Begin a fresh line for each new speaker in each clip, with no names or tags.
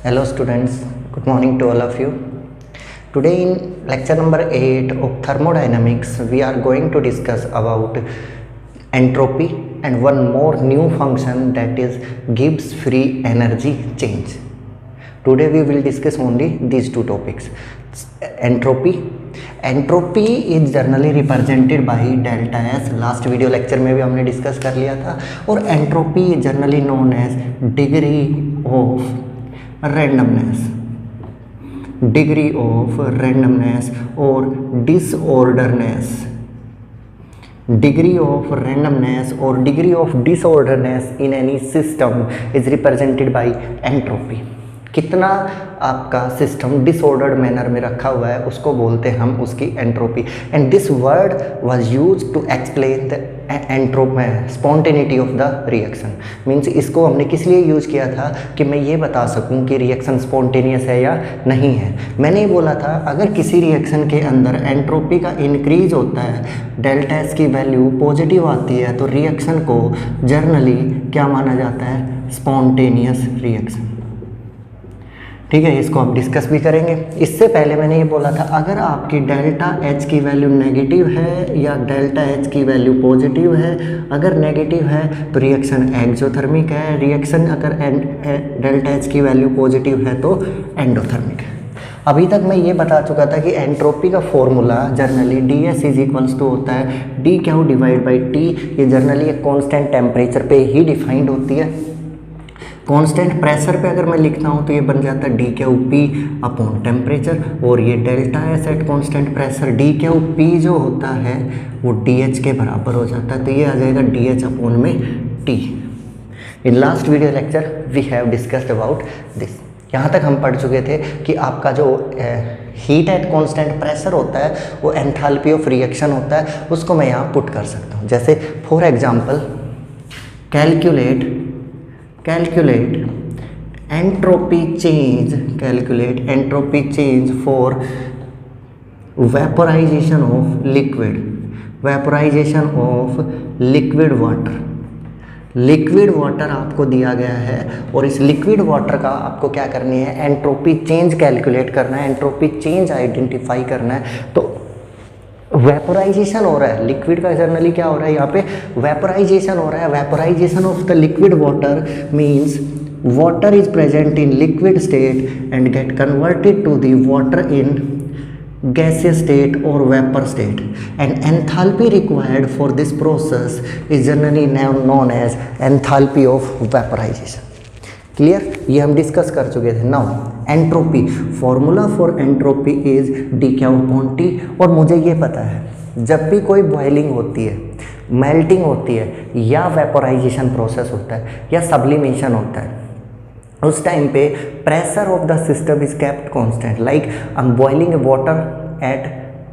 Hello students, good morning to all of you. Today in lecture number 8 of thermodynamics, we are going to discuss about entropy and one more new function, that is Gibbs free energy change. Today we will discuss only these two topics. Entropy is generally represented by delta S, last video lecture में भी हमने discuss कर लिया था. और entropy is generally known as degree of randomness और disorderness. Degree of randomness और degree of disorderness in any system is represented by entropy. कितना आपका सिस्टम डिसऑर्डर्ड मैनर में रखा हुआ है उसको बोलते हैं हम उसकी entropy. And this word was used to explain the spontaneity of the reaction. Means इसको हमने किस लिए यूज किया था कि मैं ये बता सकूं कि रिएक्शन स्पॉन्टेनियस है या नहीं है. मैंने ये बोला था अगर किसी रिएक्शन के अंदर एंट्रोपी का इंक्रीज होता है, डेल्टा एस की वैल्यू पॉजिटिव आती है, तो रिएक्शन को जर्नली क्या माना जाता है? Spontaneous reaction. ठीक है, इसको आप डिस्कस भी करेंगे. इससे पहले मैंने ये बोला था अगर आपकी डेल्टा एच की वैल्यू नेगेटिव है या डेल्टा एच की वैल्यू पॉजिटिव है, अगर नेगेटिव है तो रिएक्शन एक्सोथर्मिक है, रिएक्शन अगर डेल्टा एच की वैल्यू पॉजिटिव है तो एंडोथर्मिक है. अभी तक मैं ये बता चुका था कि एंट्रोपी का formula generally D S is equals to होता है D Q divide by T. ये जनरली एक कॉन्स्टेंट टेम्परेचर पे ही डिफाइंड होती है. कांस्टेंट प्रेशर पे अगर मैं लिखता हूँ तो ये बन जाता है D Q P upon temperature, और ये delta S eight constant pressure D Q P जो होता है वो डी एच के बराबर हो जाता है. तो ये आ जाएगा डी एच अपॉन में T. In last video lecture we have discussed about this. यहाँ तक हम पढ़ चुके थे कि आपका जो हीट एट कांस्टेंट प्रेशर होता है वो एंथैल्पी ऑफ रिएक्शन होता है, उसको मैं यहाँ पुट कर सकता हूँ. जैसे for example calculate entropy change for vaporization of liquid water. Liquid water आपको दिया गया है और इस लिक्विड वाटर का आपको क्या करनी है? एंट्रोपी चेंज कैलकुलेट करना है, एंट्रोपी चेंज आइडेंटिफाई करना है. तो वेपोराइजेशन हो रहा है लिक्विड का, जनरली क्या हो रहा है यहाँ पे? वेपोराइजेशन हो रहा है. Vaporisation of the liquid water means water is present in liquid state and get converted to the water in gaseous state or vapor state, and enthalpy required for this process is generally known as enthalpy of vaporization. Clear? ये हम discuss कर चुके थे. Now entropy, formula for entropy is D Q upon T. और मुझे ये पता है जब भी कोई बॉइलिंग होती है, मेल्टिंग होती है, या वेपोराइजेशन प्रोसेस होता है या सब्लिमेशन होता है, उस टाइम पे pressure of the system is kept constant. Like I am boiling water at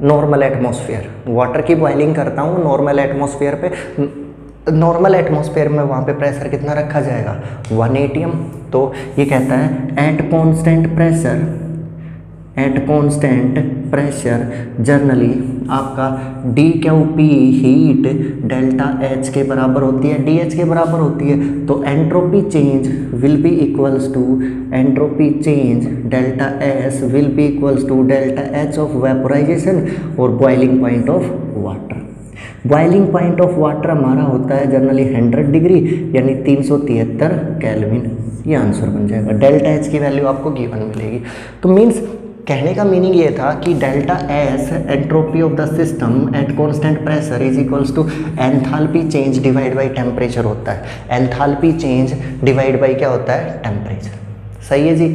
normal atmosphere. Water की बॉइलिंग करता हूँ नॉर्मल एटमॉस्फेयर पे. नॉर्मल एटमॉस्फेयर में वहाँ पे प्रेशर कितना रखा जाएगा? 1 atm. तो ये कहता है एट कांस्टेंट प्रेशर जनरली आपका D Q P heat delta H के बराबर होती है, डी एच के बराबर होती है. तो entropy change will be equals to delta S will be equals to delta H of vaporization और boiling point of water. Boiling point of water हमारा होता है जनरली 100 डिग्री यानी 373 केल्विन. ये आंसर बन जाएगा. डेल्टा एच की वैल्यू आपको गिवन मिलेगी. तो मीन्स कहने का मीनिंग ये था कि delta S entropy of the system at constant pressure is equals to enthalpy change divide by temperature होता है. एंथैल्पी चेंज डिवाइड बाय क्या होता है? टेम्परेचर. सही है जी.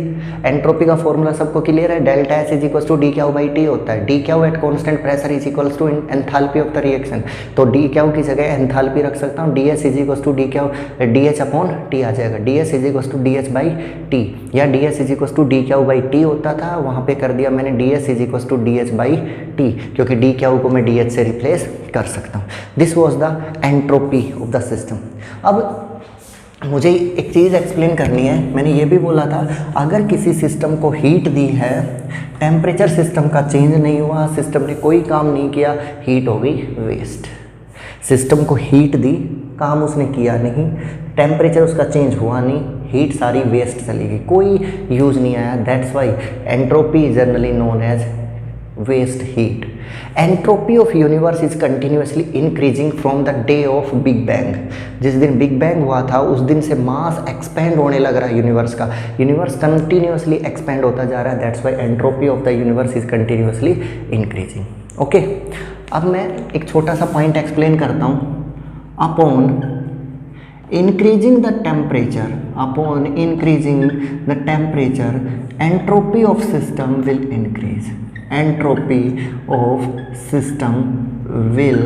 एंट्रोपी का फॉर्मूला सबको क्लियर है. Delta S is equals to D Q by T होता है. D Q at constant pressure is equals to enthalpy of the reaction. तो डी क्यू की जगह एंथैल्पी रख सकता हूँ. D S is equals to D H upon T आ जाएगा. D S is equals to D H by T, या D S is equals to D Q by T होता था, वहाँ पे कर दिया मैंने D S is equals to D H by T, क्योंकि डी क्यू को मैं डी एच से रिप्लेस कर सकता हूँ. This was the entropy of the system. अब मुझे एक चीज़ एक्सप्लेन करनी है. मैंने ये भी बोला था अगर किसी सिस्टम को हीट दी है, टेम्परेचर सिस्टम का चेंज नहीं हुआ, सिस्टम ने कोई काम नहीं किया, हीट हो गई वेस्ट. सिस्टम को हीट दी, काम उसने किया नहीं, टेम्परेचर उसका चेंज हुआ नहीं, हीट सारी वेस्ट चली गई, कोई यूज नहीं आया, that's why entropy is generally known as waste heat. Entropy of universe is continuously increasing from the day of big bang. जिस दिन बिग बैंग हुआ था उस दिन से मास एक्सपेंड होने लग रहा है यूनिवर्स का, यूनिवर्स कंटिन्यूसली एक्सपेंड होता जा रहा है, that's why entropy of the universe is continuously increasing. Okay, अब मैं एक छोटा सा पॉइंट एक्सप्लेन करता हूँ। Upon increasing the temperature, upon increasing the temperature, entropy of system will increase, entropy of system will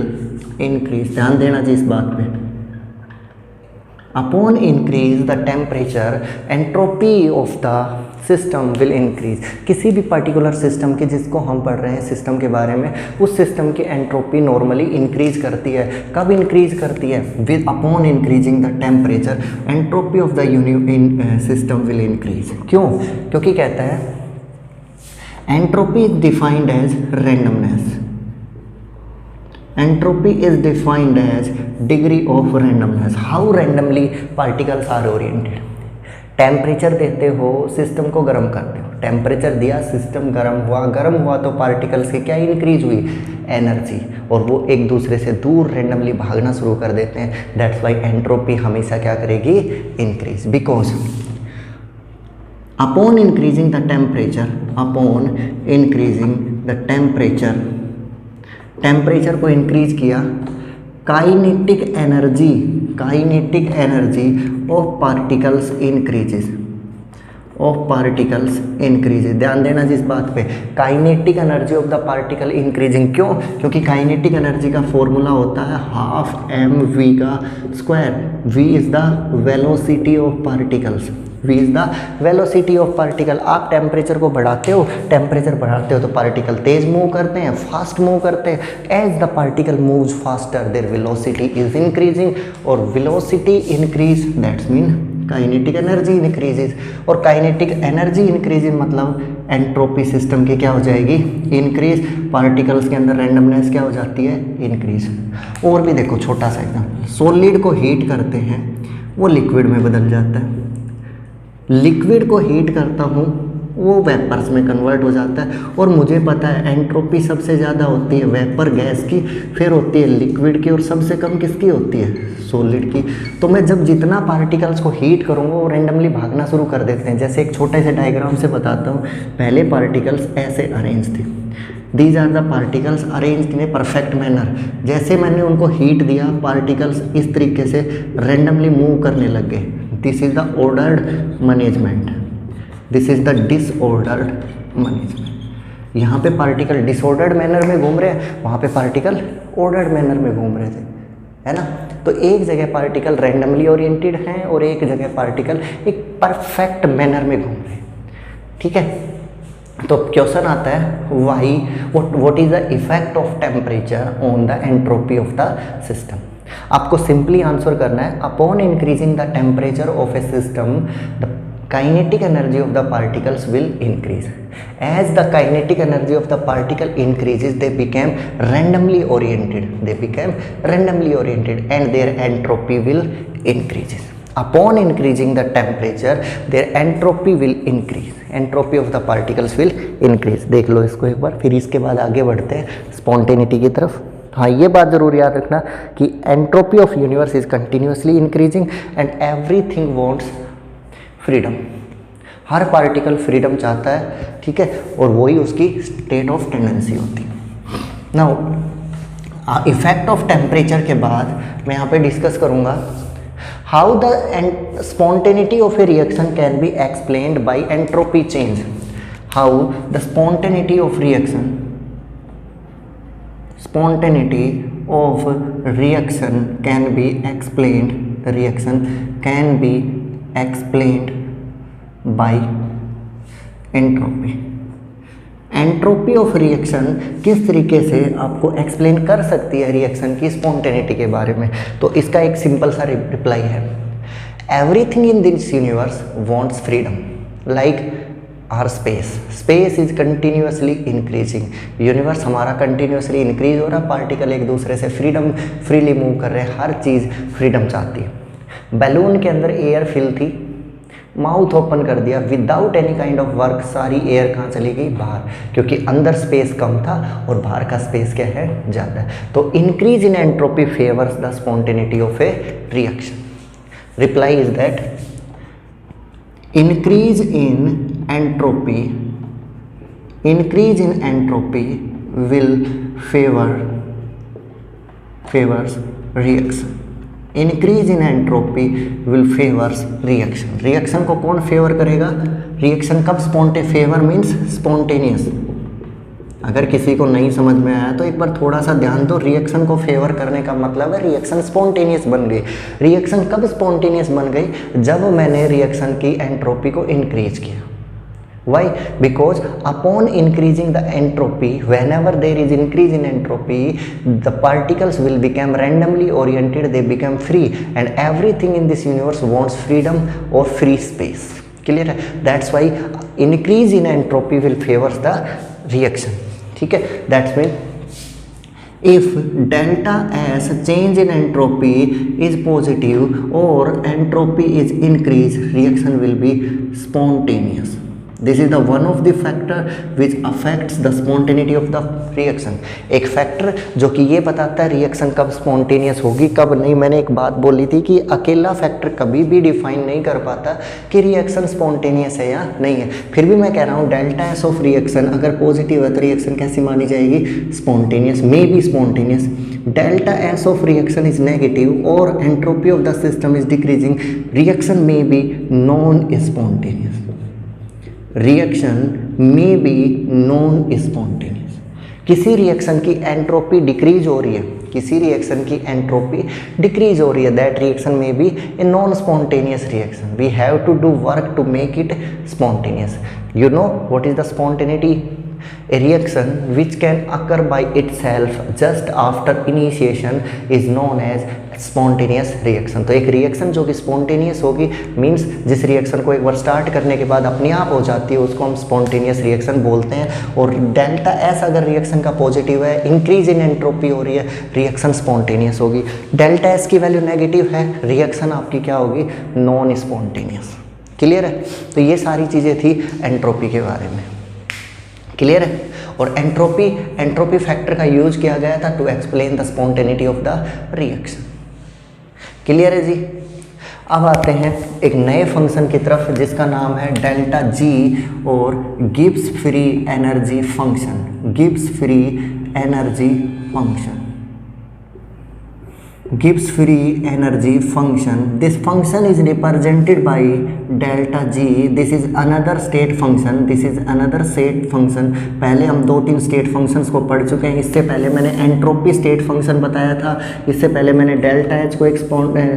increase। ध्यान देना जी इस बात पे। upon increase the temperature, entropy of the system will increase। किसी भी पर्टिकुलर सिस्टम के जिसको हम पढ़ रहे हैं सिस्टम के बारे में, उस सिस्टम की एंट्रोपी नॉर्मली इंक्रीज करती है। कब इंक्रीज करती है? With upon increasing the temperature entropy of the system will increase. क्यों? क्योंकि कहता है entropy is defined as randomness, entropy is defined as degree of randomness, how randomly particles are oriented। Temperature देते हो, सिस्टम को गर्म करते हो, टेम्परेचर दिया, सिस्टम गर्म हुआ तो पार्टिकल्स की क्या इंक्रीज हुई? एनर्जी, और वो एक दूसरे से दूर रेंडमली भागना शुरू कर देते हैं, दैट्स वाई एंट्रोपी हमेशा क्या करेगी? Increase. Because upon increasing the temperature, upon increasing the temperature को इंक्रीज किया, kinetic energy of particles increases. ध्यान देना जिस बात पे, kinetic energy of the particle increasing. क्यों? क्योंकि काइनेटिक एनर्जी का फॉर्मूला होता है हाफ mv का square. v is the velocity of particles, v is the velocity of particle. आप टेम्परेचर को बढ़ाते हो तो पार्टिकल तेज मूव करते हैं, फास्ट मूव करते हैं। As the particle moves faster their velocity is increasing, और velocity increase that's mean kinetic energy increases, और काइनेटिक एनर्जी इंक्रीज मतलब एंट्रोपी सिस्टम की क्या हो जाएगी? इंक्रीज। पार्टिकल्स के अंदर रैंडमनेस क्या हो जाती है? इंक्रीज। और भी देखो छोटा सा एग्जाम्पल, सॉलिड को हीट करते हैं वो लिक्विड में बदल जाता है, लिक्विड को हीट करता हूँ वो वेपर्स में कन्वर्ट हो जाता है, और मुझे पता है एंट्रोपी सबसे ज़्यादा होती है वेपर गैस की, फिर होती है लिक्विड की, और सबसे कम किसकी होती है? सॉलिड की। तो मैं जब जितना पार्टिकल्स को हीट करूँगा वो रेंडमली भागना शुरू कर देते हैं। जैसे एक छोटे से डायग्राम से बताता हूँ, पहले पार्टिकल्स ऐसे अरेंज थे, these are the particles arranged in a perfect manner. जैसे मैंने उनको हीट दिया, पार्टिकल्स इस तरीके से रेंडमली मूव करने लग गए। This is the ordered management, this is the disordered management. यहाँ पे पार्टिकल डिसऑर्डर्ड मैनर में घूम रहे हैं, वहाँ पे पार्टिकल ऑर्डर्ड मैनर में घूम रहे थे, है ना। तो एक जगह पार्टिकल रैंडमली ओरिएंटेड हैं और एक जगह पार्टिकल एक परफेक्ट मैनर में घूम रहे हैं, ठीक है। तो क्वेश्चन आता है why, what is the effect of temperature on the entropy of the system. आपको सिंपली आंसर करना है, upon increasing the temperature of a system the kinetic energy of the particles will increase. As the kinetic energy of the particle increases, they become randomly oriented, and their entropy will increase. Upon increasing the temperature, their entropy will increase, entropy of the particles will increase। देख लो इसको एक बार, फिर इसके बाद आगे बढ़ते हैं spontaneity की तरफ। हाँ, ये बात ज़रूर याद रखना कि entropy of universe is continuously increasing and everything wants freedom. Her particle freedom चाहता है, ठीक है, और वही उसकी स्टेट ऑफ टेंडेंसी होती है। नाउ इफेक्ट ऑफ टेम्परेचर के बाद मैं यहाँ पे डिस्कस करूँगा how the spontaneity of A reaction can be explained bye entropy change. How the spontaneity of reaction can be explained by entropy। Entropy of reaction किस तरीके से आपको एक्सप्लेन कर सकती है रिएक्शन की स्पॉन्टेनिटी के बारे में। तो इसका एक सिंपल सा रिप्लाई है, everything in this universe wants freedom like our space is continuously increasing. Universe हमारा कंटिन्यूसली इंक्रीज हो रहा, पार्टिकल एक दूसरे से फ्रीली मूव कर रहे हैं, हर चीज़ फ्रीडम चाहती है। बैलून के अंदर एयर फिल थी, माउथ ओपन कर दिया without any kind of work, सारी एयर कहाँ चली गई? बाहर, क्योंकि अंदर स्पेस कम था और बाहर का स्पेस क्या है? ज़्यादा है। तो increase in entropy favours the spontaneity of A reaction. Reply is that increase in entropy will favors reaction। Increase in entropy will favours reaction. Reaction को कौन फेवर करेगा? रिएक्शन कब फेवर मीन्स स्पॉन्टेनियस। अगर किसी को नहीं समझ में आया तो एक बार थोड़ा सा ध्यान दो। रिएक्शन को फेवर करने का मतलब है रिएक्शन स्पॉन्टेनियस बन गई। रिएक्शन कब स्पॉन्टेनियस बन गई? जब मैंने रिएक्शन की एंट्रोपी को इंक्रीज किया। Why? Because upon increasing the entropy, whenever there is increase in entropy, the particles will become randomly oriented, they become free, and everything in this universe wants freedom or free space. Clear है? That's why increase in entropy will favors the reaction. ठीक है? That's mean if delta S change in entropy is positive or entropy is increased, reaction will be spontaneous. This is the one of the factor which affects the spontaneity of the reaction। एक factor जो कि ये बताता है reaction कब spontaneous होगी कब नहीं। मैंने एक बात बोली थी कि अकेला फैक्टर कभी भी डिफाइन नहीं कर पाता कि रिएक्शन स्पॉन्टेनियस है या नहीं है। फिर भी मैं कह रहा हूँ डेल्टा एस ऑफ रिएक्शन अगर पॉजिटिव है तो रिएक्शन कैसी मानी जाएगी? Spontaneous, may be spontaneous. Delta S of reaction is negative और entropy of the system is decreasing, reaction may be non spontaneous. Reaction may be non spontaneous. किसी reaction की entropy decrease हो रही है, किसी रिएक्शन की एंट्रोपी डिक्रीज हो रही है, that reaction may be a non spontaneous reaction. We have to do work to make it spontaneous. You know what is the spontaneity? A reaction which can occur by itself just after initiation is known as spontaneous reaction। तो एक reaction जो कि spontaneous होगी means जिस reaction को एक बार start करने के बाद अपने आप हो जाती है उसको हम स्पॉन्टेनियस रिएक्शन बोलते हैं। और डेल्टा एस अगर रिएक्शन का पॉजिटिव है, इंक्रीज इन एंट्रोपी हो रही है, रिएक्शन स्पॉन्टेनियस होगी। डेल्टा एस की वैल्यू नेगेटिव है, रिएक्शन आपकी क्या होगी? Non spontaneous. क्लियर है? तो ये सारी चीज़ें थी एंट्रोपी के बारे में। क्लियर है? और एंट्रोपी फैक्टर का यूज किया गया था to explain the spontaneity of the reaction. Clear है जी? अब आते हैं एक नए फंक्शन की तरफ जिसका नाम है डेल्टा जी और Gibbs free energy function. Gibbs free energy function, Gibbs free energy function. This function is represented by delta G. This is another state function. This is another state function. पहले हम 2-3 state functions को पढ़ चुके हैं। इससे पहले मैंने entropy state function बताया था, इससे पहले मैंने डेल्टा एच को एक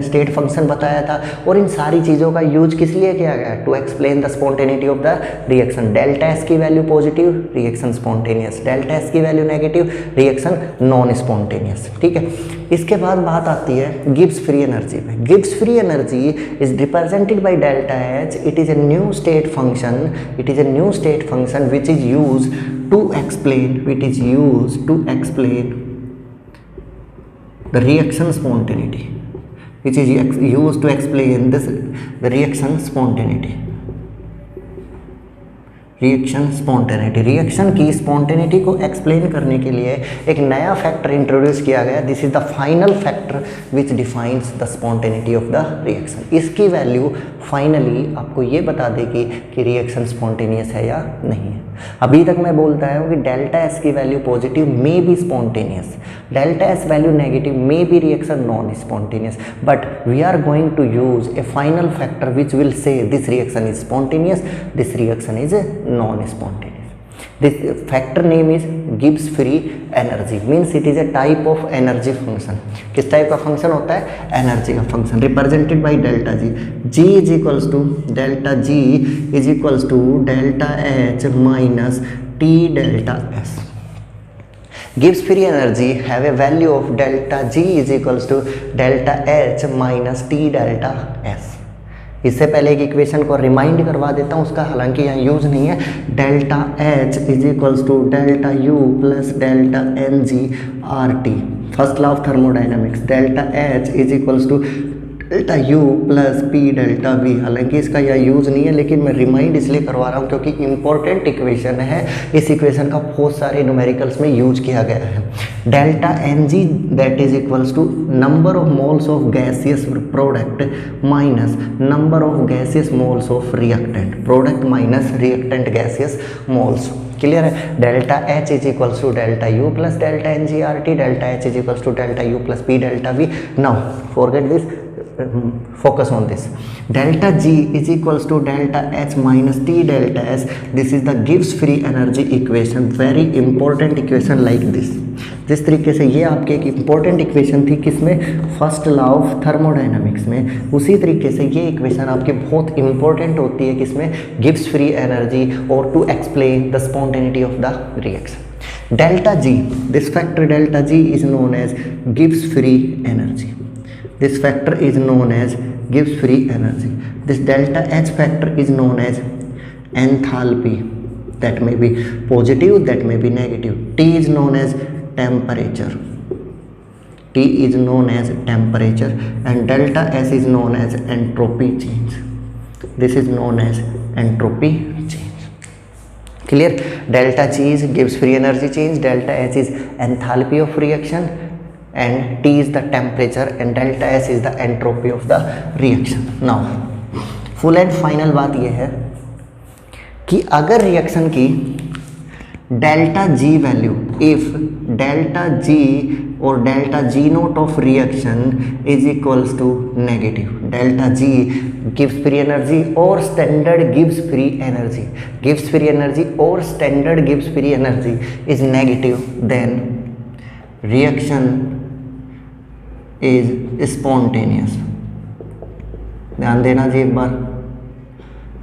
स्टेट फंक्शन बताया था। और इन सारी चीज़ों का यूज किस लिए किया गया? To explain the spontaneity of the reaction. Delta S की value positive, reaction spontaneous. Delta S की value negative, reaction non spontaneous. ठीक है, इसके बाद बात आती है गिब्स फ्री एनर्जी पे। Gibbs free energy is represented by delta H. It is a new state function, it is a new state function which is use to explain, which is use to explain the reaction spontaneity, which is use to explain this the reaction spontaneity. Reaction spontaneity, reaction की spontaneity को explain करने के लिए एक नया factor introduce किया गया। This is the final factor which defines the spontaneity of the reaction. इसकी वैल्यू फाइनली आपको ये बता देगी कि रिएक्शन स्पॉन्टेनियस है या नहीं है। अभी तक मैं बोलता हूँ कि डेल्टा एस की value positive may be spontaneous, delta S value negative may be reaction non spontaneous, but we are going to use a final factor which will say this reaction is spontaneous, this reaction is non spontaneous. This factor name is Gibbs free energy, means it is a type of energy function. किस type का function होता है? Energy का function, represented by delta G. G is equals to delta G is equals to delta H minus T delta S. Gibbs free energy have a value of delta G is equals to delta H minus T delta S। इससे पहले एक equation को remind करवा देता हूँ, उसका हालांकि यहाँ यूज नहीं है। Delta H is equals to delta U plus delta N G R T, first law of thermodynamics. Delta H is equals to delta U plus P delta V. हालांकि इसका यह यूज़ नहीं है, लेकिन मैं रिमाइंड इसलिए करवा रहा हूँ क्योंकि इंपॉर्टेंट इक्वेशन है। इस इक्वेशन का बहुत सारे न्यूमेरिकल्स में यूज किया गया है। Delta N G that is equals to number of moles of gaseous product minus number of gaseous moles of reactant, product minus reactant gaseous moles. Clear है? Delta H is equals to delta U plus delta N G R T, delta H is equals to delta U plus P delta V. Now forget this, focus on this. Delta G is equals to delta H minus T delta S. This is the Gibbs free energy equation. Very important equation like this. जिस तरीके से ये आपके एक important equation थी किसमें, first law of thermodynamics में, उसी तरीके से ये इक्वेशन आपकी बहुत इंपॉर्टेंट होती है किसमें, गिब्स फ्री एनर्जी और to explain the spontaneity of the reaction. Delta G, this factor delta G is known as Gibbs free energy. This factor is known as Gibbs free energy. This delta H factor is known as enthalpy. That may be positive, that may be negative. T is known as temperature. T is known as temperature, and delta S is known as entropy change. This is known as entropy change. Clear? Delta G is Gibbs free energy change, delta H is enthalpy of reaction, and T is the temperature, and delta S is the entropy of the reaction. Now full and final बात यह है कि अगर reaction की delta G value, if delta G और delta G not of reaction is equals to negative, delta G Gibbs free energy और standard Gibbs free energy, Gibbs free energy और standard Gibbs free energy is negative, then reaction is spontaneous. ध्यान देना जी एक बार,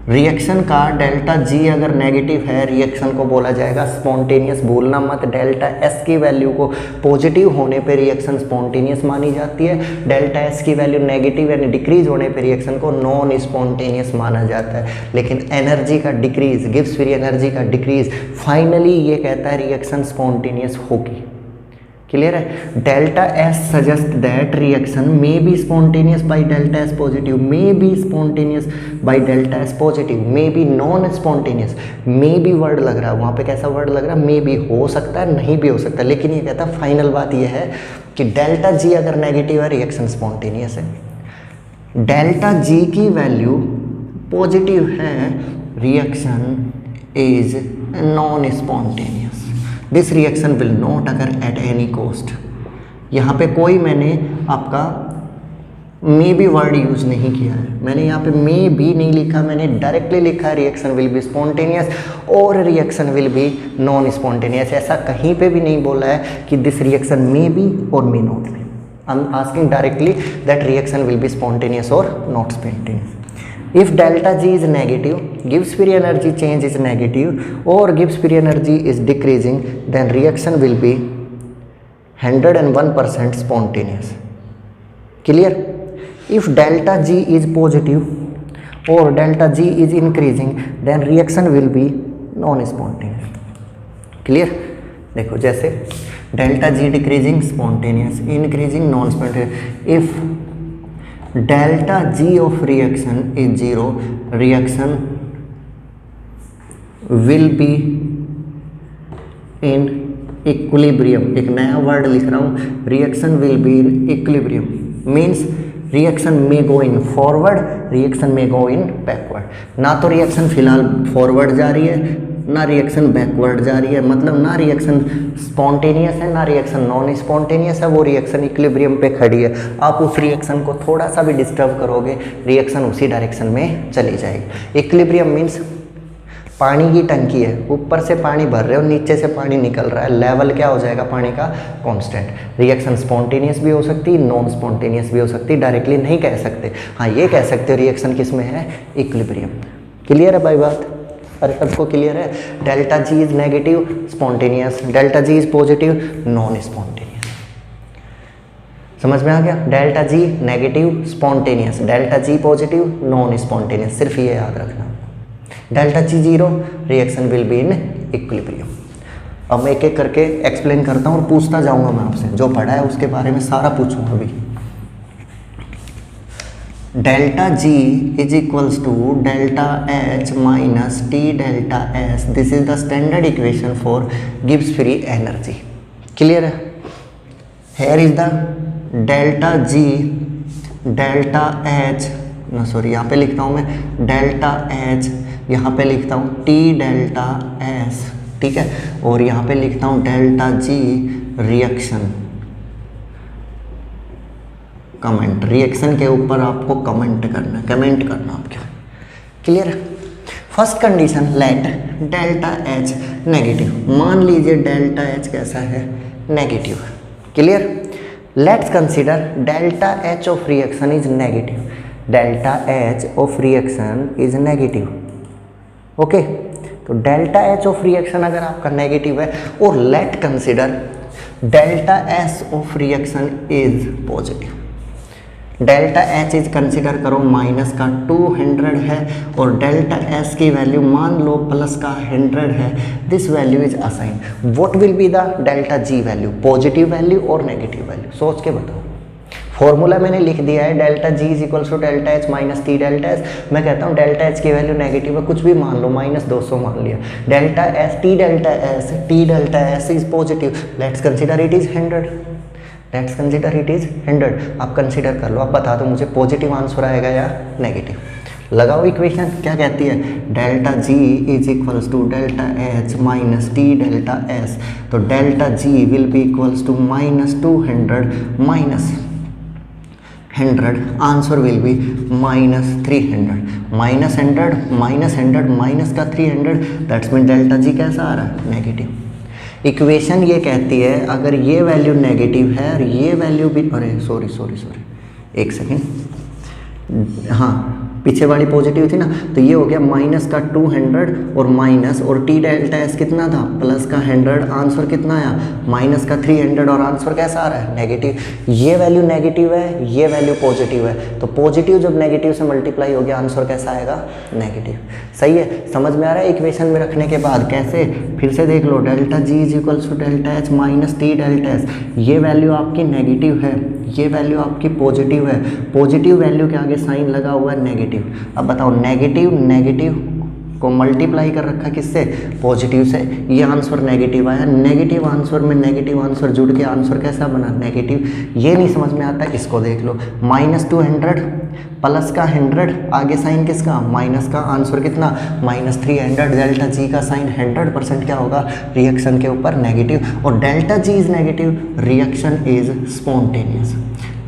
reaction का delta G अगर negative है, reaction को बोला जाएगा स्पॉन्टेनियस। भूलना मत, डेल्टा एस की वैल्यू को पॉजिटिव होने पे रिएक्शन स्पॉन्टेनियस मानी जाती है, डेल्टा एस की वैल्यू नेगेटिव यानी डिक्रीज होने पे रिएक्शन को नॉन स्पॉन्टेनियस माना जाता है। लेकिन एनर्जी का डिक्रीज, गिब्स फ्री एनर्जी का डिक्रीज, फाइनली ये कहता है रिएक्शन स्पॉन्टेनियस होगी। क्लियर है? Delta S suggest that reaction may be spontaneous bye delta S positive, may be spontaneous bye delta S positive, may be non spontaneous. May B word लग रहा है वहाँ पे, कैसा वर्ड लग रहा है, मे बी, हो सकता है, नहीं भी हो सकता, लेकिन ये कहता है फाइनल बात ये है कि डेल्टा जी अगर नेगेटिव है रिएक्शन स्पॉन्टेनियस है, डेल्टा जी की वैल्यू पॉजिटिव है reaction is non spontaneous. This reaction will not occur at any cost. यहाँ पे कोई मैंने आपका मे बी वर्ड यूज नहीं किया है, मैंने यहाँ पे मे बी नहीं लिखा, मैंने डायरेक्टली लिखा है रिएक्शन विल बी स्पॉन्टेनियस और reaction will B non spontaneous. ऐसा कहीं पे भी नहीं बोला है कि दिस रिएक्शन मे बी और may not be. I am asking directly that reaction will be spontaneous और not spontaneous. If delta G is negative, Gibbs free energy change is negative, or Gibbs free energy is decreasing, then reaction will be 101% spontaneous. Clear? If delta G is positive or delta G is increasing, then reaction will be non-spontaneous. Clear? देखो जैसे delta G decreasing spontaneous, increasing non-spontaneous. If delta G of reaction is 0, reaction will be in equilibrium. एक नया word लिख रहा हूँ, reaction will be in equilibrium means reaction may go in forward, reaction may go in backward. ना तो reaction फिलहाल forward जा रही है, ना रिएक्शन बैकवर्ड जा रही है, मतलब ना रिएक्शन स्पॉन्टेनियस है ना रिएक्शन नॉन स्पॉन्टेनियस है, वो रिएक्शन इक्विलिब्रियम पे खड़ी है। आप उस रिएक्शन को थोड़ा सा भी डिस्टर्ब करोगे, रिएक्शन उसी डायरेक्शन में चली जाएगी। इक्विलिब्रियम मीन्स पानी की टंकी है, ऊपर से पानी भर रहे हो, नीचे से पानी निकल रहा है, लेवल क्या हो जाएगा पानी का, कांस्टेंट। रिएक्शन स्पॉन्टेनियस भी हो सकती है, नॉन स्पॉन्टेनियस भी हो सकती है, डायरेक्टली नहीं कह सकते। हाँ ये कह सकते हो रिएक्शन किस में है, इक्विलिब्रियम। क्लियर है भाई बात? अरे सबको क्लियर है? Delta G is negative spontaneous, delta G is positive non spontaneous. समझ में आ गया? Delta G negative spontaneous, delta G positive non spontaneous, सिर्फ ये याद रखना। Delta G 0, reaction will be in equilibrium. अब मैं एक एक करके एक्सप्लेन करता हूँ और पूछता जाऊँगा मैं आपसे, जो पढ़ा है उसके बारे में सारा पूछूंगा अभी। Delta G is equals to delta H minus T delta S. This is the standard equation for Gibbs free energy. Clear है? Here is the delta G delta H, sorry यहाँ पे लिखता हूँ मैं डेल्टा एच, यहाँ पे लिखता हूँ टी डेल्टा एस. ठीक है, और यहाँ पे लिखता हूँ delta G reaction. Comment, reaction के ऊपर आपको कमेंट करना आपके. क्लियर है? First condition, let delta H negative. मान लीजिए डेल्टा एच कैसा है? Negative. Clear? Let's consider delta H of reaction is negative. Delta H of reaction is negative. Okay, तो डेल्टा एच ऑफ रिएक्शन अगर आपका नेगेटिव है, और late consider delta S of reaction is positive. Delta H is consider करो minus का 200 है, और delta S की वैल्यू मान लो प्लस का 100 है. This value is assign. What will be the delta G value? Positive value और नेगेटिव वैल्यू. सोच के बताओ. फॉर्मूला मैंने लिख दिया है, delta G is equals to delta H minus T delta S. मैं कहता हूँ डेल्टा एच की वैल्यू नेगेटिव है, कुछ भी मान लो, -200 मान लिया. Delta S T delta S is positive. Let's consider it is 100. Let's consider it is 100. आप कंसिडर कर लो, आप बता दो मुझे पॉजिटिव आंसर आएगा या नेगेटिव. लगाओ इक्वेशन. क्या कहती है? Delta G is equals to delta H minus T delta S. तो delta G will be equals to -200 minus 100. Answer will be -300. -100 minus का 300, दैट्स मीन डेल्टा जी कैसा आ रहा है? नेगेटिव. इक्वेशन ये कहती है अगर ये वैल्यू नेगेटिव है और ये वैल्यू भी, अरे सॉरी एक सेकेंड, हाँ पीछे वाली पॉजिटिव थी ना, तो ये हो गया माइनस का 200 और माइनस, और टी डेल्टा एस कितना था? प्लस का 100. आंसर कितना आया? माइनस का 300, और आंसर कैसा आ रहा है? नेगेटिव. ये वैल्यू नेगेटिव है, ये वैल्यू पॉजिटिव है, तो पॉजिटिव जब नेगेटिव से मल्टीप्लाई हो गया, आंसर कैसा आएगा? नेगेटिव. सही है? समझ में आ रहा है? इक्वेशन में रखने के बाद कैसे? फिर से देख लो, delta G is equals to delta H minus T delta S. ये वैल्यू आपकी नेगेटिव है, ये वैल्यू आपकी पॉजिटिव है. पॉजिटिव वैल्यू के आगे साइन लगा हुआ है नेगेटिव. अब बताओ, नेगेटिव को मल्टीप्लाई कर रखा किससे? पॉजिटिव से. ये आंसर नेगेटिव आया. नेगेटिव आंसर में नेगेटिव आंसर जुड़ के आंसर कैसा बना? नेगेटिव. ये नहीं समझ में आता, इसको देख लो. -200 प्लस का 100, आगे साइन किसका? माइनस का. आंसर कितना? -300. डेल्टा जी का साइन 100% क्या होगा? रिएक्शन के ऊपर नेगेटिव. और delta G is negative, reaction is spontaneous.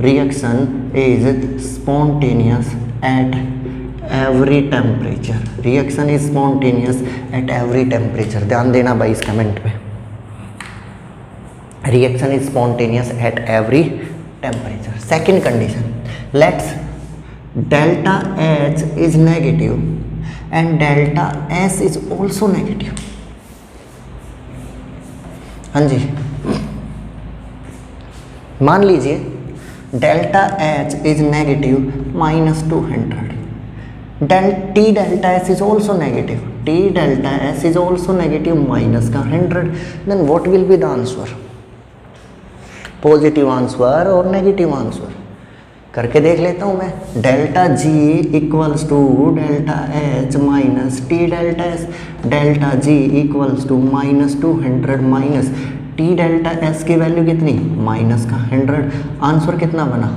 Reaction is spontaneous at every temperature. Reaction is spontaneous at every temperature. ध्यान देना भाई इस कमेंट पे. Reaction is spontaneous at every temperature. Second condition, let's delta H is negative and delta S is also negative. हाँ जी, मान लीजिए delta H is negative -200. T delta S is also negative. T delta S is also negative minus का 100. Then what will be the answer? Positive answer और negative answer. करके देख लेता हूँ मैं. Delta G equals to delta H minus T delta S. Delta G equals to -200 minus T delta S की value कितनी? Minus का 100. आंसर कितना बना?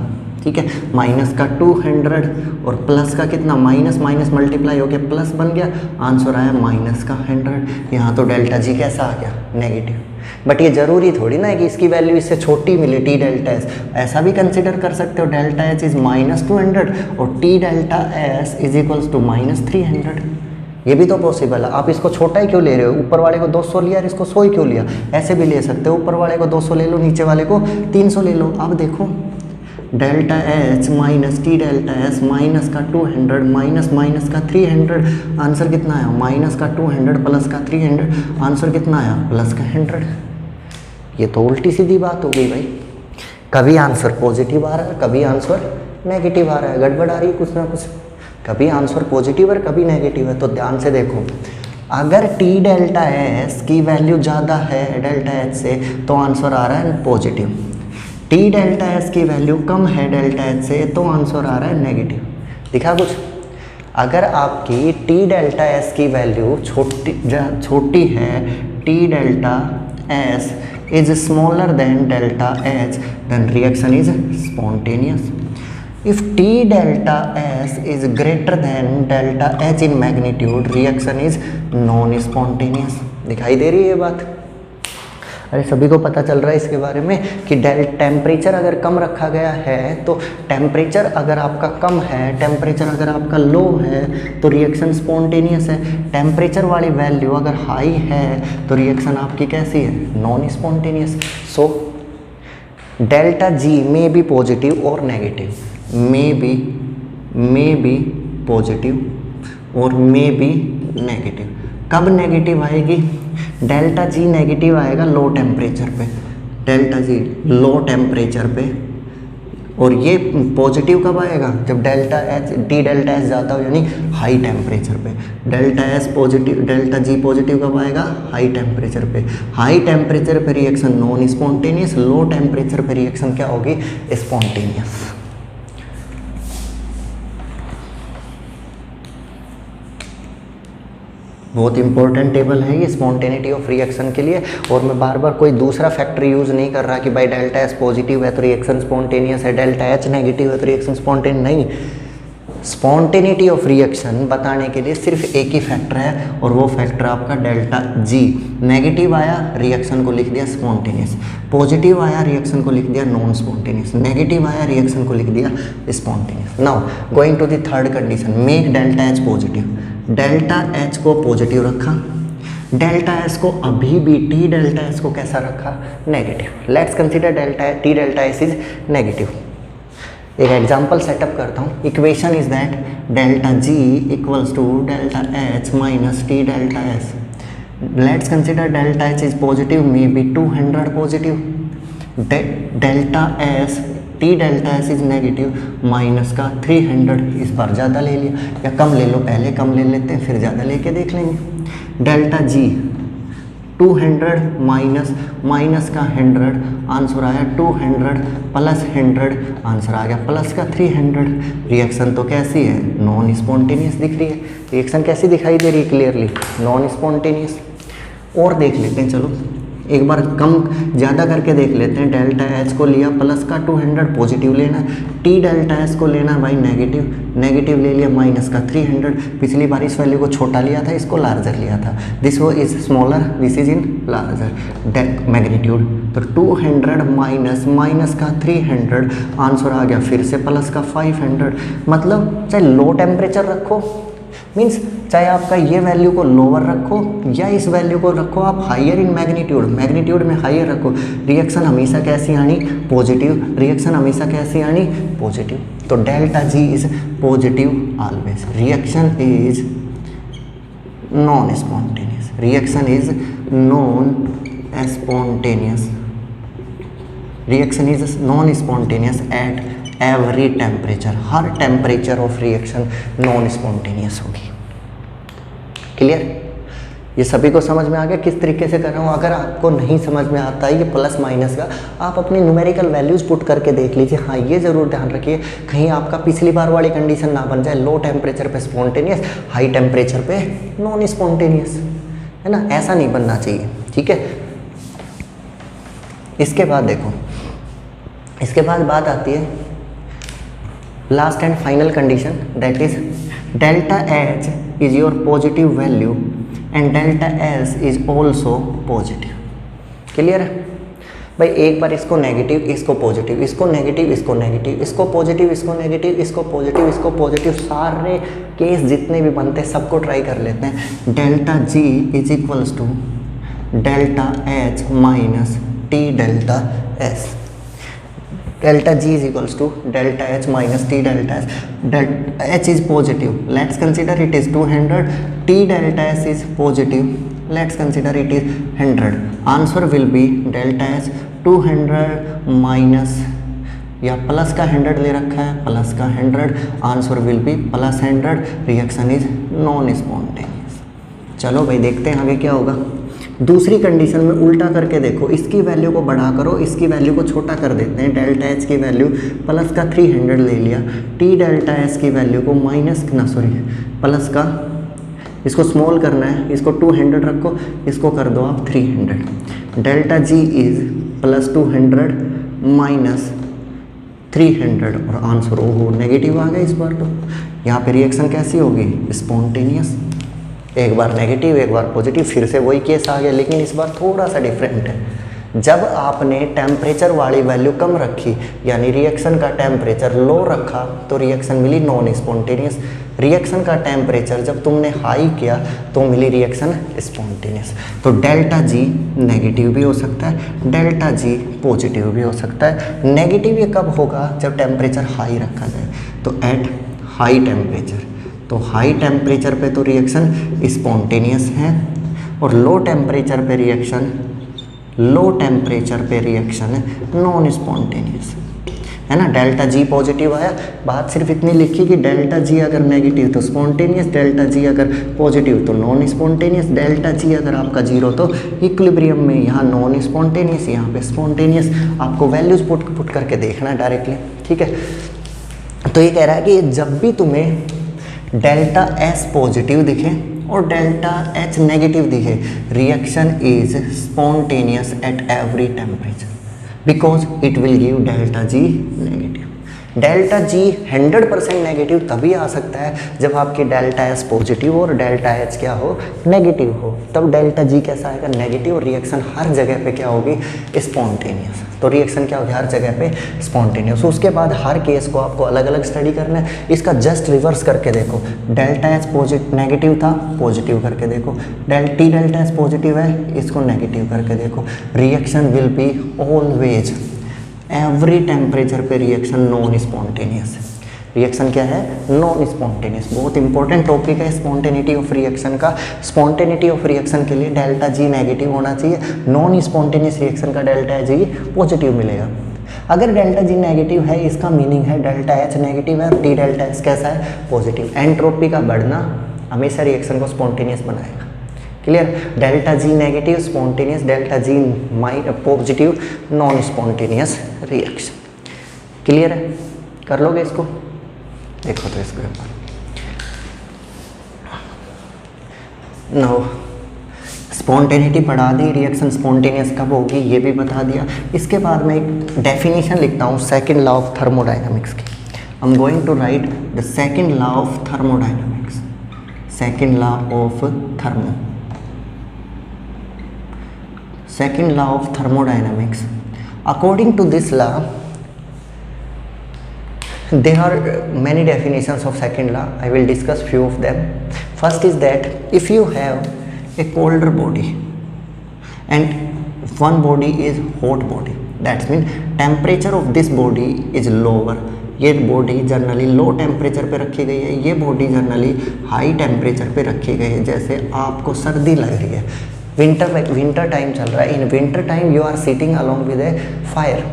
ठीक है, माइनस का 200 और प्लस का कितना? माइनस मल्टीप्लाई हो गया, प्लस बन गया. आंसर आया माइनस का 100. यहाँ तो डेल्टा जी कैसा आ गया? नेगेटिव. बट ये जरूरी थोड़ी ना है कि इसकी वैल्यू इससे छोटी मिले टी डेल्टा एस. ऐसा भी कंसिडर कर सकते हो, डेल्टा एच इज -200 और T delta S is equals to -300. ये भी तो पॉसिबल है. आप इसको छोटा ही क्यों ले रहे हो? ऊपर वाले को 200 लिया और इसको 100 ही क्यों लिया? ऐसे भी ले सकते हो, ऊपर वाले को 200 ले लो, नीचे वाले को 300 ले लो. अब देखो, delta H minus T delta S minus का 200 माइनस का 300. आंसर कितना आया? माइनस का 200 प्लस का 300. आंसर कितना आया? प्लस का 100. ये तो उल्टी सीधी बात हो गई भाई. कभी आंसर पॉजिटिव आ रहा है, कभी आंसर नेगेटिव आ रहा है. गड़बड़ आ रही है कुछ ना कुछ. कभी आंसर पॉजिटिव और कभी नेगेटिव है. तो ध्यान से देखो, अगर टी डेल्टा एस की वैल्यू ज़्यादा है डेल्टा एच से, तो आंसर आ रहा है पॉजिटिव. टी डेल्टा एस की वैल्यू कम है डेल्टा एच से, तो आंसर आ रहा है नेगेटिव. दिखा कुछ? अगर आपकी टी डेल्टा एस की वैल्यू छोटी है, T delta S is smaller than delta H, then reaction is spontaneous. If T delta S is greater than delta H in magnitude, reaction is non-spontaneous. दिखाई दे रही है बात? अरे सभी को पता चल रहा है इसके बारे में कि टेम्परेचर अगर कम रखा गया है तो टेम्परेचर अगर आपका कम है, टेम्परेचर अगर आपका लो है तो रिएक्शन स्पॉन्टेनियस है. टेम्परेचर वाली वैल्यू अगर हाई है तो रिएक्शन आपकी कैसी है? Non spontaneous. So delta G में बी पॉजिटिव और नेगेटिव, मे बी पॉजिटिव और मे बी नेगेटिव. कब नेगेटिव आएगी? डेल्टा जी नेगेटिव आएगा लो टेम्परेचर पे, डेल्टा जी लो टेम्परेचर पे. और ये पॉजिटिव कब आएगा? जब delta H T delta H ज़्यादा हो, यानी हाई टेम्परेचर पे. Delta S positive, delta G positive कब आएगा? हाई टेम्परेचर पे. हाई टेम्परेचर पे reaction non spontaneous, low temperature पे रिएक्शन क्या होगी? स्पॉन्टेनियस. बहुत इंपॉर्टेंट टेबल है ये स्पॉन्टेनिटी ऑफ रिएक्शन के लिए. और मैं बार बार कोई दूसरा फैक्टर यूज़ नहीं कर रहा कि भाई डेल्टा एस पॉजिटिव है तो रिएक्शन स्पॉन्टेनियस है, डेल्टा एच नेगेटिव है तो रिएक्शन स्पॉन्टेनियस नहीं. स्पॉन्टेनिटी ऑफ रिएक्शन बताने के लिए सिर्फ एक ही फैक्टर है और वो फैक्टर आपका डेल्टा जी. नेगेटिव आया, रिएक्शन को लिख दिया स्पॉन्टेनियस. पॉजिटिव आया, रिएक्शन को लिख दिया नॉन स्पॉन्टेनियस. नेगेटिव आया, रिएक्शन को लिख दिया spontaneous. Now going to the third condition, make delta H positive. Delta H को पॉजिटिव रखा, डेल्टा एस को अभी भी टी डेल्टा एस को कैसा रखा? Negative. Let's consider delta T delta S is negative. एक एग्जाम्पल सेटअप करता हूँ. Equation is that delta G equals to delta H minus T delta S. Let's consider delta H is positive, may B 200 positive. Delta S T delta S is negative, minus का 300. इस बार ज़्यादा ले लिया या कम ले लो, पहले कम ले लेते हैं फिर ज़्यादा लेके देख लेंगे. डेल्टा जी 200 माइनस का 100, आंसर आया 200 प्लस 100, आंसर आ गया प्लस का 300. रिएक्शन तो कैसी है? नॉन स्पॉन्टेनियस दिख रही है. रिएक्शन कैसी दिखाई दे रही है? Clearly non spontaneous. और देख लेते हैं, चलो एक बार कम ज़्यादा करके देख लेते हैं. डेल्टा एच को लिया प्लस का 200 पॉजिटिव लेना, टी डेल्टा एस को लेना भाई नेगेटिव ले लिया माइनस का 300. पिछली बार इस वैल्यू को छोटा लिया था, इसको लार्जर लिया था. दिस वो is smaller, this is in larger magnitude. तो 200 माइनस का 300, आंसर आ गया फिर से प्लस का 500. मतलब चाहे लो टेम्परेचर रखो, मीन्स चाहे आपका ये वैल्यू को लोअर रखो या इस वैल्यू को रखो आप हाइयर इन मैग्नीट्यूड में हाइयर रखो, रिएक्शन हमेशा कैसी आनी? पॉजिटिव. रिएक्शन हमेशा कैसी आनी? पॉजिटिव. तो delta G is positive always. Reaction is non spontaneous. Reaction is non spontaneous. Reaction is non spontaneous at every temperature. Her temperature of reaction non spontaneous होगी. Clear? ये सभी को समझ में आ गया किस तरीके से कर रहा हूँ? अगर आपको नहीं समझ में आता है ये प्लस माइनस का, आप अपनी न्यूमेरिकल वैल्यूज़ पुट करके देख लीजिए. हाँ, ये ज़रूर ध्यान रखिए कहीं आपका पिछली बार वाली कंडीशन ना बन जाए, लो टेम्परेचर पे स्पॉन्टेनियस, हाई टेम्परेचर पे नॉन स्पॉन्टेनियस, है ना? ऐसा नहीं बनना चाहिए. ठीक है. इसके बाद देखो, इसके बाद बात आती है last and final condition, that is delta H is your positive value and delta S is also positive. Clear है भाई? एक बार इसको नेगेटिव, इसको पॉजिटिव, इसको नेगेटिव, इसको नेगेटिव, इसको पॉजिटिव, इसको नेगेटिव, इसको पॉजिटिव, इसको पॉजिटिव, सारे केस जितने भी बनते हैं सबको ट्राई कर लेते हैं. Delta G is equals to delta H minus T delta S. Delta G is equals to delta H minus T delta S. Delta H is positive. Let's consider it is 200. T delta S is positive. Let's consider it is 100. Answer will be delta S 200 minus या plus का 100 ले रखा है, plus का 100. Answer will B plus 100. Reaction is non spontaneous. चलो भाई देखते हैं आगे क्या होगा. दूसरी कंडीशन में उल्टा करके देखो, इसकी वैल्यू को बड़ा करो, इसकी वैल्यू को छोटा कर देते हैं। डेल्टा एच की वैल्यू प्लस का 300 ले लिया, टी डेल्टा एस की वैल्यू को प्लस का, इसको स्मॉल करना है, इसको 200 रखो, इसको कर दो आप 300। Delta G is plus 200 minus 300 और आंसर हो नेगेटिव आ गया इस बार। तो यहाँ पे रिएक्शन कैसी होगी? स्पॉन्टेनियस। एक बार नेगेटिव एक बार पॉजिटिव, फिर से वही केस आ गया, लेकिन इस बार थोड़ा सा डिफरेंट है। जब आपने टेम्परेचर वाली वैल्यू कम रखी, यानी रिएक्शन का टेम्परेचर लो रखा, तो रिएक्शन मिली नॉन स्पॉन्टेनियस। रिएक्शन का टेम्परेचर जब तुमने हाई किया तो मिली रिएक्शन स्पॉन्टेनियस। तो डेल्टा जी नेगेटिव भी हो सकता है, डेल्टा जी पॉजिटिव भी हो सकता है। नेगेटिव ये कब होगा? जब टेम्परेचर हाई रखा जाए, तो एट हाई टेम्परेचर। तो हाई टेम्परेचर पे तो रिएक्शन स्पॉन्टेनियस है, और लो टेम्परेचर पे रिएक्शन नॉन स्पॉन्टेनियस है ना। डेल्टा जी पॉजिटिव आया, बात सिर्फ इतनी लिखी कि डेल्टा जी अगर नेगेटिव तो स्पॉन्टेनियस, डेल्टा जी अगर पॉजिटिव तो नॉन स्पॉन्टेनियस। डेल्टा जी अगर आपका जीरो तो इक्विलिब्रियम में, यहाँ नॉन स्पॉन्टेनियस, यहाँ पे स्पॉन्टेनियस। आपको वैल्यूज पुट करके देखना है डायरेक्टली, ठीक है। तो ये कह रहा है कि जब भी तुम्हें डेल्टा एस पॉजिटिव दिखे और डेल्टा एच नेगेटिव दिखे, reaction is spontaneous at every temperature because it will give delta G negative. Delta ji 100% negative तभी आ सकता है जब आपकी डेल्टा एस पॉजिटिव और डेल्टा एच क्या हो? नेगेटिव हो। तब डेल्टा जी कैसा आएगा? नेगेटिव। और रिएक्शन हर जगह पे क्या होगी? स्पॉन्टेनियस। तो रिएक्शन क्या होगी? हर जगह पे स्पॉन्टेनियस। उसके बाद हर केस को आपको अलग अलग स्टडी करना है। इसका जस्ट रिवर्स करके देखो, डेल्टा एच पॉजिटिव नेगेटिव था, पॉजिटिव करके देखो। डेल्टा एच पॉजिटिव है, इसको नेगेटिव करके देखो। Reaction will be always every temperature पे रिएक्शन नॉन स्पॉन्टेनियस है। रिएक्शन क्या है? Non spontaneous. बहुत इंपॉर्टेंट टॉपिक है स्पॉन्टेनिटी ऑफ रिएक्शन का। स्पॉन्टेनिटी ऑफ रिएक्शन के लिए डेल्टा जी नेगेटिव होना चाहिए, नॉन स्पॉन्टेनियस रिएक्शन का डेल्टा जी पॉजिटिव मिलेगा। अगर डेल्टा जी नेगेटिव है, इसका मीनिंग है डेल्टा एच नेगेटिव है और टी डेल्टा एच कैसा है? पॉजिटिव। एंट्रोपी का बढ़ना हमेशा रिएक्शन को स्पॉन्टेनियस बनाएगा। Clear? Delta G negative spontaneous, delta G positive non spontaneous reaction. Clear है? कर लोगे इसको? देखो तो इसको एक बार। नो, स्पॉन्टेनिटी पढ़ा दी, रिएक्शन स्पॉन्टेनियस कब होगी ये भी बता दिया। इसके बाद मैं एक डेफिनेशन लिखता हूँ सेकेंड लॉ ऑफ थर्मोडाइनमिक्स की। I am going to write the second law of thermodynamics. Second law of second law of thermodynamics. According to this law, there are many definitions of second law. I will discuss few of them. First is that if you have a colder body and one body is hot body, that means temperature of this body is lower. ये body generally low temperature पे रखी गई है, ये body generally high temperature पे रखी गई है। जैसे आपको सर्दी लग रही है, विंटर टाइम चल रहा है, in winter time you are sitting along with a fire,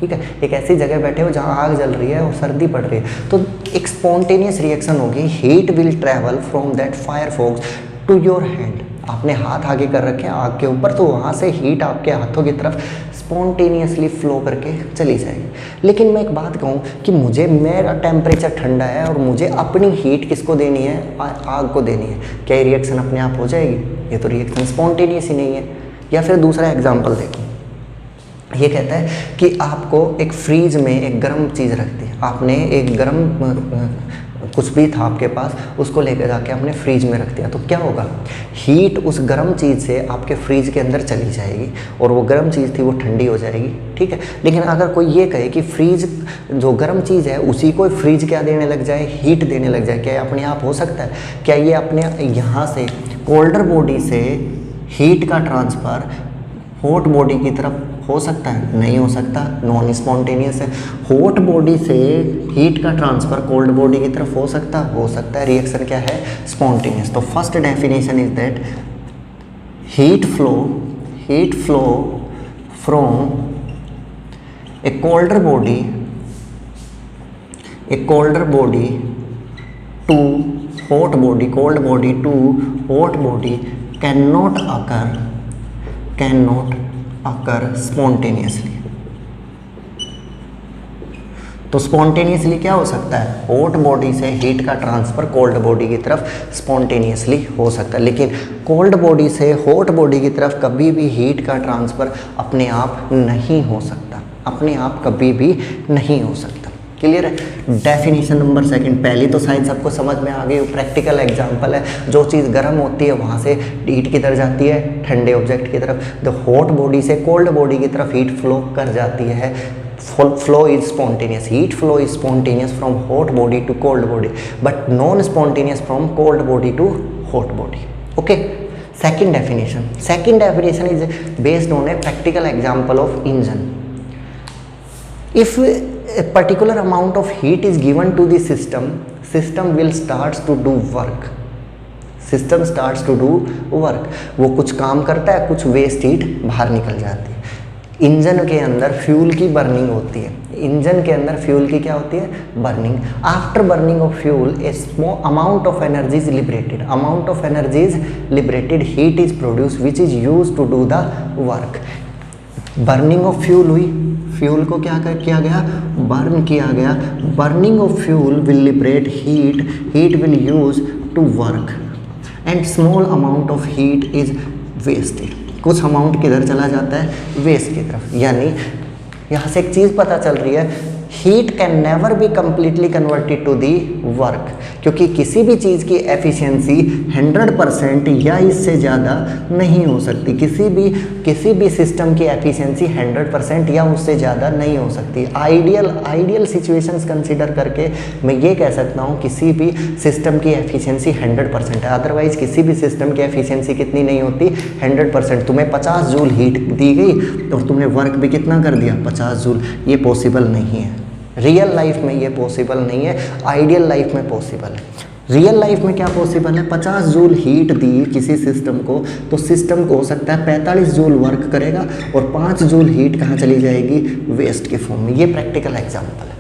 ठीक है। एक ऐसी जगह बैठे हो जहाँ आग जल रही है और सर्दी पड़ रही है, तो एक स्पॉन्टेनियस रिएक्शन होगी। Heat will travel from that fire folks to your hand. आपने हाथ आगे कर रखे हैं आग के ऊपर, तो वहाँ से हीट आपके हाथों की तरफ स्पॉन्टेनियसली फ्लो करके चली जाएगी। लेकिन मैं एक बात कहूँ कि मेरा टेम्परेचर ठंडा है और मुझे अपनी हीट किसको देनी है? आग को देनी है। क्या ये रिएक्शन अपने आप हो जाएगी? ये तो रिएक्शन स्पॉन्टेनियस ही नहीं है। या फिर दूसरा एग्जाम्पल देखो, ये कहता है कि आपको एक फ्रीज में एक गर्म चीज़ रख दी, आपने एक गर्म कुछ भी था आपके पास, उसको लेकर जाके आपने फ्रीज में रख दिया, तो क्या होगा? हीट उस गर्म चीज़ से आपके फ्रीज के अंदर चली जाएगी और वो गर्म चीज़ थी वो ठंडी हो जाएगी, ठीक है। लेकिन अगर कोई ये कहे कि फ्रीज जो गर्म चीज़ है उसी को फ्रीज क्या देने लग जाए? हीट देने लग जाए, क्या ये अपने आप हो सकता है? क्या ये अपने यहाँ से कोल्डर बॉडी से हीट का ट्रांसफ़र हॉट बॉडी की तरफ हो सकता है? नहीं हो सकता, नॉन स्पॉन्टेनियस है। हॉट बॉडी से हीट का ट्रांसफ़र कोल्ड बॉडी की तरफ हो सकता है। रिएक्शन क्या है? स्पॉन्टेनियस। तो first definition is that heat flow from a colder body to hot body, cold body to hot body can not occur can not occur spontaneously. तो स्पॉन्टेनियसली क्या हो सकता है, हॉट बॉडी से हीट का ट्रांसफर कोल्ड बॉडी की तरफ spontaneously हो सकता है, लेकिन कोल्ड बॉडी से हॉट बॉडी की तरफ कभी भी हीट का ट्रांसफर अपने आप नहीं हो सकता, अपने आप कभी भी नहीं हो सकता। क्लियर है। डेफिनेशन नंबर सेकंड, पहली तो शायद सबको समझ में आ गई, प्रैक्टिकल एग्जांपल है, जो चीज़ गर्म होती है वहाँ से हीट किधर जाती है, ठंडे ऑब्जेक्ट की तरफ। द हॉट बॉडी से कोल्ड बॉडी की तरफ हीट फ्लो कर जाती है। Flow is spontaneous, heat flow is spontaneous from hot body to cold body, but non spontaneous from cold body to hot body. Okay. Second definition is based on a practical example of engine. If a particular amount of heat is given to the system will starts to do work. System starts to do work. वो कुछ काम करता है, कुछ waste heat बाहर निकल जाती है। इंजन के अंदर फ्यूल की बर्निंग होती है, इंजन के अंदर फ्यूल की क्या होती है, burning. After burning of fuel a small amount of energy is liberated, amount of energy is liberated, heat is produce which is use to do the work. Burning of fuel हुई, fuel को क्या किया गया, burn किया गया। Burning of fuel will liberate heat, heat will use to work and small amount of heat is wasted. कुछ amount किधर चला जाता है, वेस्ट की तरफ। यानी यहाँ से एक चीज़ पता चल रही है, heat can never be completely converted to the work, क्योंकि किसी भी चीज़ की एफिशिएंसी 100% या इससे ज़्यादा नहीं हो सकती। किसी भी सिस्टम की एफिशिएंसी 100% या उससे ज़्यादा नहीं हो सकती। आइडियल सिचुएशंस कंसीडर करके मैं ये कह सकता हूँ किसी भी सिस्टम की एफिशिएंसी 100% है, अदरवाइज किसी भी सिस्टम की एफिशिएंसी कितनी नहीं होती, 100%। तुम्हें 50 जूल हीट दी गई और तुमने वर्क भी कितना कर दिया, 50 जूल। ये पॉसिबल नहीं है, रियल लाइफ में ये पॉसिबल नहीं है, आइडियल लाइफ में पॉसिबल है। रियल लाइफ में क्या पॉसिबल है, 50 जूल हीट दी किसी सिस्टम को, तो सिस्टम को हो सकता है 45 जूल वर्क करेगा और 5 जूल हीट कहाँ चली जाएगी, वेस्ट के फॉर्म में। ये प्रैक्टिकल एग्जांपल है।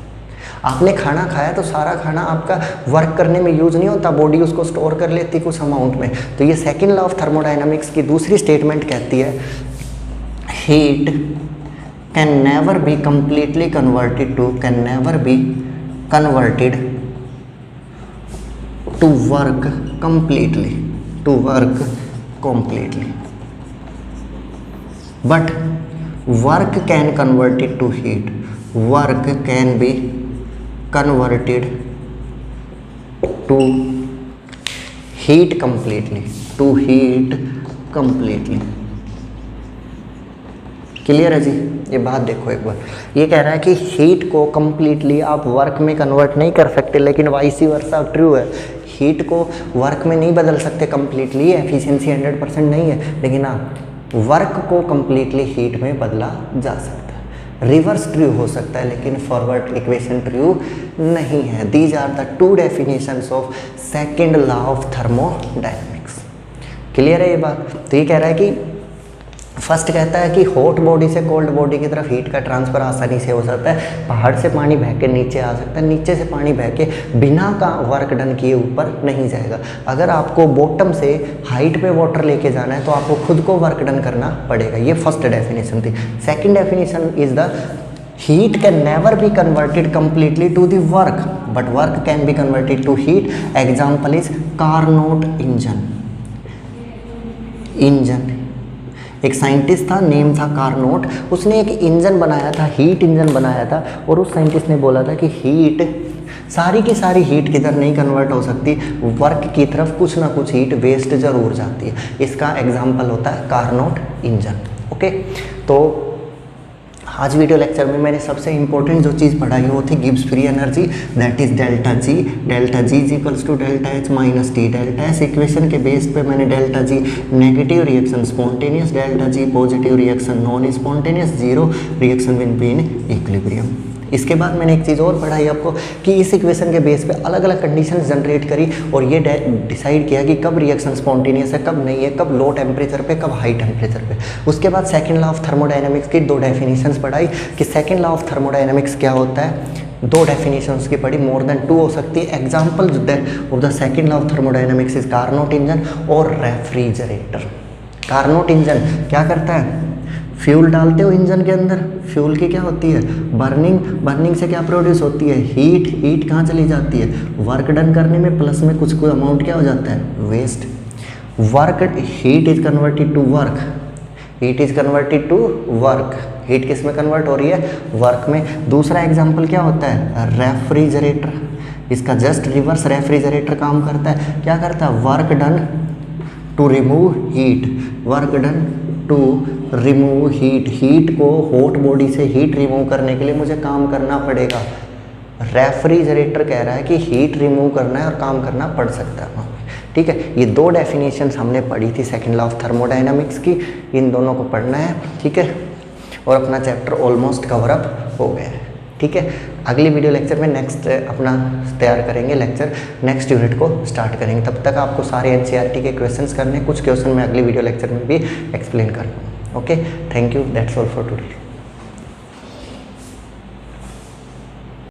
आपने खाना खाया तो सारा खाना आपका वर्क करने में यूज नहीं होता, बॉडी उसको स्टोर कर लेती कुछ अमाउंट में। तो ये सेकेंड लॉ ऑफ थर्मोडाइनमिक्स की दूसरी स्टेटमेंट कहती है, heat can never be completely converted to work completely, but work can convert it to heat, work can be converted to heat completely, clear है जी। ये बात देखो एक बार, ये कह रहा है कि हीट को कम्प्लीटली आप वर्क में कन्वर्ट नहीं कर सकते, लेकिन वाइस वर्सा ट्रू है, हीट को वर्क में नहीं बदल सकते कम्प्लीटली, एफिशिएंसी 100% नहीं है, लेकिन आप वर्क को कम्प्लीटली हीट में बदला जा सकता है। रिवर्स ट्रू हो सकता है, लेकिन फॉरवर्ड इक्वेशन ट्रू नहीं है। These are the two definitions of second law of thermodynamics. Clear है ये बात। तो ये कह रहा है कि फर्स्ट कहता है कि हॉट बॉडी से कोल्ड बॉडी की तरफ हीट का ट्रांसफ़र आसानी से हो सकता है। पहाड़ से पानी बह के नीचे आ सकता है, नीचे से पानी बह के बिना का वर्क डन किए ऊपर नहीं जाएगा। अगर आपको बॉटम से हाइट पे वाटर लेके जाना है तो आपको खुद को वर्क डन करना पड़ेगा। ये फर्स्ट डेफिनेशन थी। Second definition is the heat can never be converted completely to the work, but work can be converted to heat. Example is Carnot engine. एक साइंटिस्ट था, नेम था कार्नोट, उसने एक engine बनाया था, हीट इंजन बनाया था, और उस साइंटिस्ट ने बोला था कि हीट सारी की सारी हीट किधर नहीं कन्वर्ट हो सकती, वर्क की तरफ कुछ ना कुछ हीट वेस्ट जरूर जाती है। इसका एग्जाम्पल होता है कार्नोट इंजन। ओके, तो आज वीडियो लेक्चर में मैंने सबसे इंपॉर्टेंट जो चीज़ पढ़ाई वो थी Gibbs free energy, that is delta G is equals to delta H minus T. Delta H equation के बेस पे मैंने delta G negative reaction spontaneous, delta G positive reaction non spontaneous, zero reaction will be in equilibrium. इसके बाद मैंने एक चीज़ और पढ़ाई आपको कि इस इक्वेशन के बेस पे अलग अलग कंडीशंस जनरेट करी और ये डिसाइड किया कि कब रिएक्शन स्पॉन्टेनियस है, कब नहीं है, कब लो टेम्परेचर पे, कब हाई टेम्परेचर पे। उसके बाद सेकंड लॉ ऑफ थर्मोडायनेमिक्स की दो डेफिनेशंस पढ़ाई कि सेकंड लॉ ऑफ थर्मोडायनेमिक्स क्या होता है। दो डेफिनेशंस की पढ़ी, मोर देन 2 हो सकती है। Example of the second law of thermodynamics is Carnot engine और रेफ्रिजरेटर। कार्नोट इंजन क्या करता है, फ्यूल डालते हो इंजन के अंदर, फ्यूल की क्या होती है बर्निंग, बर्निंग से क्या प्रोड्यूस होती है हीट, हीट कहाँ चली जाती है वर्क डन करने में, प्लस में कुछ कोई अमाउंट क्या हो जाता है waste. Work, heat is converted to work, heat is converted to work, heat किस में कन्वर्ट हो रही है वर्क में। दूसरा एग्जाम्पल क्या होता है रेफ्रिजरेटर, इसका जस्ट रिवर्स रेफ्रिजरेटर काम करता है, क्या करता है work done to remove heat, work done to remove heat, heat को हॉट बॉडी से हीट रिमूव करने के लिए मुझे काम करना पड़ेगा। रेफ्रिजरेटर कह रहा है कि हीट रिमूव करना है और काम करना पड़ सकता है। ठीक है, ये दो डेफिनेशंस हमने पढ़ी थी सेकंड लॉ ऑफ थर्मोडायनामिक्स की, इन दोनों को पढ़ना है। ठीक है, और अपना चैप्टर ऑलमोस्ट कवर अप हो गया है। ठीक है, अगली वीडियो लेक्चर में नेक्स्ट अपना तैयार करेंगे लेक्चर, नेक्स्ट यूनिट को स्टार्ट करेंगे। तब तक आपको सारे एनसीईआरटी के क्वेश्चंस करने, कुछ क्वेश्चन मैं अगली वीडियो लेक्चर में भी एक्सप्लेन कर दूँगा। Okay, thank you, that's all for today.